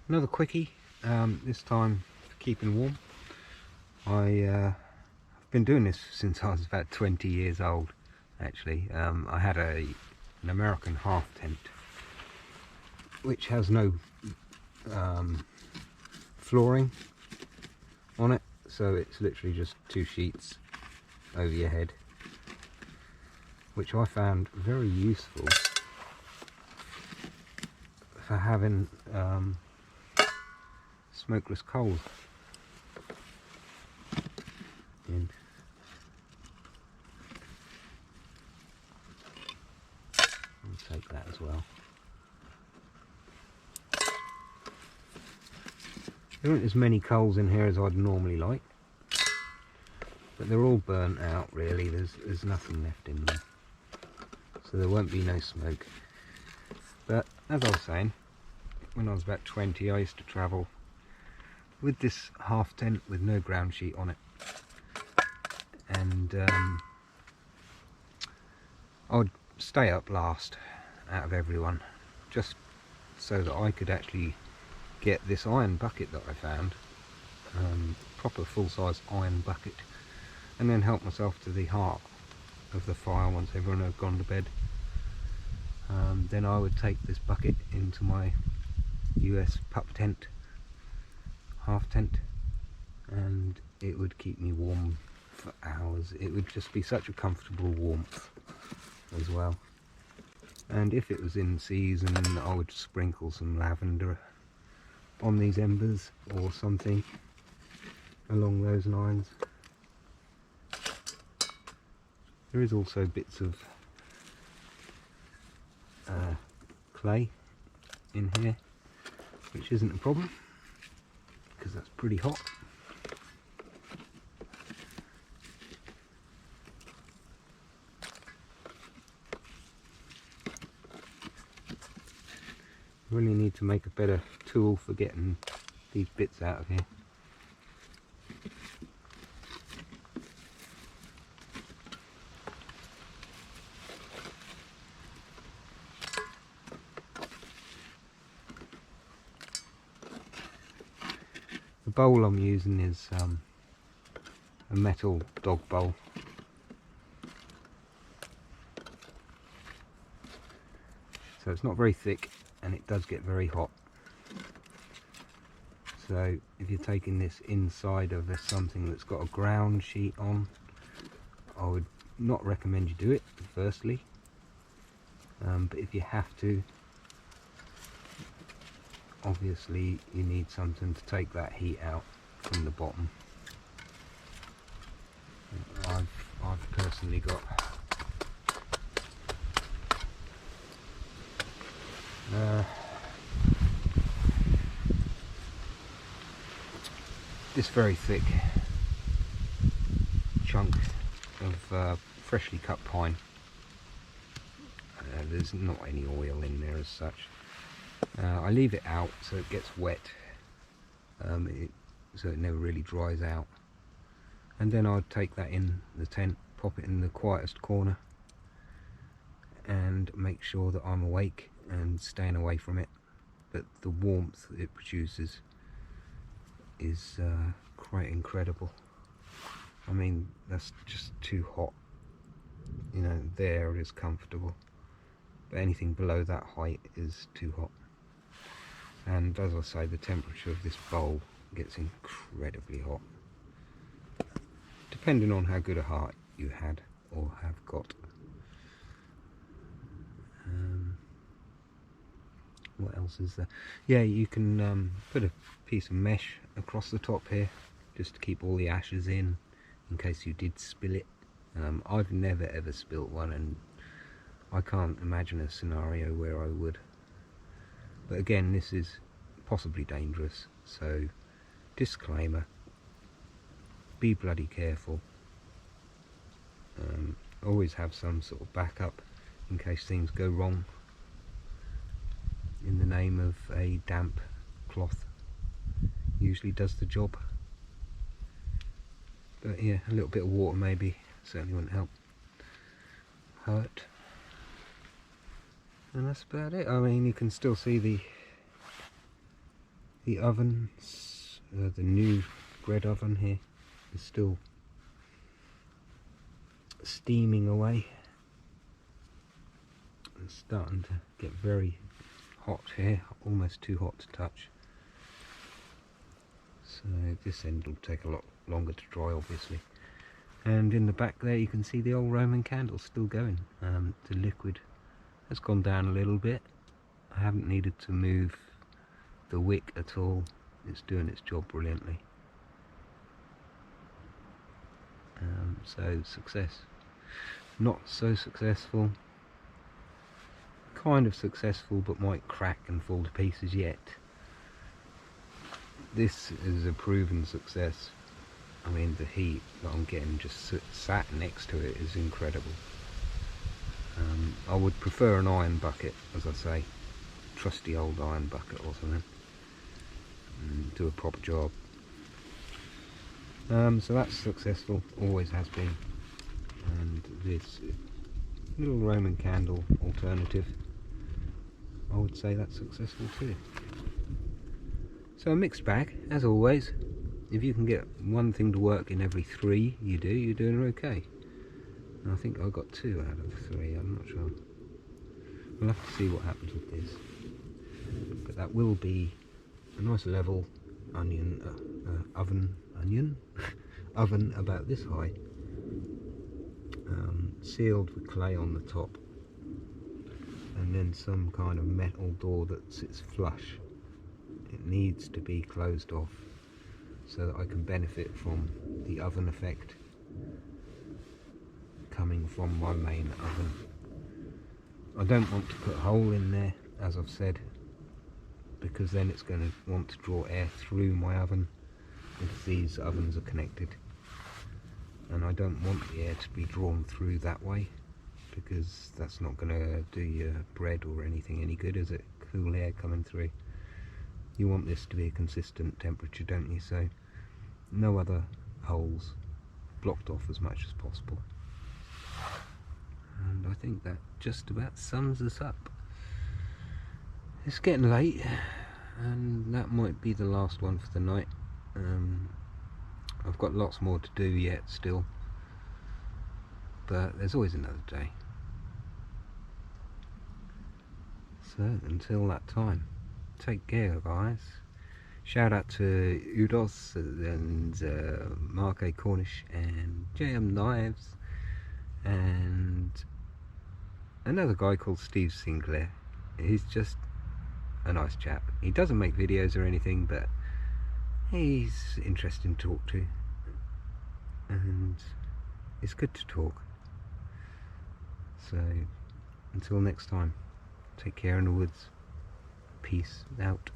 Another quickie, this time for keeping warm. I've been doing this since I was about 20 years old, actually. I had an American half tent, which has no flooring on it, so it's literally just 2 sheets over your head, which I found very useful for having smokeless coals in. I'll take that as well. There aren't as many coals in here as I'd normally like, but they're all burnt out really. There's nothing left in them, so there won't be no smoke. But as I was saying, when I was about 20 I used to travel with this half tent with no ground sheet on it, and I would stay up last out of everyone just so that I could actually get this iron bucket that I found, proper full-size iron bucket, and then help myself to the heart of the fire once everyone had gone to bed. Then I would take this bucket into my US pup tent, half tent, and it would keep me warm for hours. It would just be such a comfortable warmth as well. And if it was in season, I would sprinkle some lavender on these embers or something along those lines. There is also bits of clay in here, which isn't a problem because that's pretty hot. Really need to make a better tool for getting these bits out of here. The bowl I'm using is a metal dog bowl. So it's not very thick and it does get very hot. So if you're taking this inside of something that's got a ground sheet on, I would not recommend you do it firstly, but if you have to, obviously you need something to take that heat out from the bottom. I've personally got this very thick chunk of freshly cut pine. There's not any oil in there as such. I leave it out so it gets wet, so it never really dries out, and then I'd take that in the tent, pop it in the quietest corner, and make sure that I'm awake and staying away from it. But the warmth it produces is quite incredible. I mean, that's just too hot. You know, there is comfortable, but anything below that height is too hot. And as I say, the temperature of this bowl gets incredibly hot, depending on how good a heart you had or have got. What else is there? Yeah, you can put a piece of mesh across the top here just to keep all the ashes in case you did spill it. I've never ever spilt one, and I can't imagine a scenario where I would. But again, this is possibly dangerous, so disclaimer, be bloody careful. Always have some sort of backup in case things go wrong, in the name of a damp cloth usually does the job. But yeah, a little bit of water maybe certainly wouldn't hurt. And that's about it. I mean, you can still see the The oven, the new bread oven here, is still steaming away. It's starting to get very hot here, almost too hot to touch. So this end will take a lot longer to dry, obviously. And in the back there you can see the old Roman candle still going. The liquid has gone down a little bit. I haven't needed to move the wick at all. It's doing its job brilliantly. So success. Not so successful. Kind of successful, but might crack and fall to pieces yet. This is a proven success. I mean, the heat that I'm getting just sat next to it is incredible. I would prefer an iron bucket, as I say, trusty old iron bucket or something, and do a proper job. So that's successful, always has been. And this little Roman candle alternative, I would say that's successful too. So a mixed bag, as always. If you can get one thing to work in every 3 you're doing okay. And I think I got 2 out of 3, I'm not sure. We'll have to see what happens with this. But that will be a nice level onion, oven about this high. Sealed with clay on the top. And then some kind of metal door that sits flush. It needs to be closed off so that I can benefit from the oven effect coming from my main oven. I don't want to put a hole in there, as I've said, because then it's going to want to draw air through my oven if these ovens are connected, and I don't want the air to be drawn through that way, because that's not going to do your bread or anything any good, is it? Cool air coming through. You want this to be a consistent temperature, don't you? So no other holes, blocked off as much as possible. And I think that just about sums us up. It's getting late, and that might be the last one for the night. I've got lots more to do yet still, but there's always another day. So until that time, take care, guys. Shout out to Udos and Mark A. Cornish and JM Knives and another guy called Steve Sinclair. He's just a nice chap. He doesn't make videos or anything, but he's interesting to talk to, and it's good to talk. So until next time, take care in the woods. Peace out.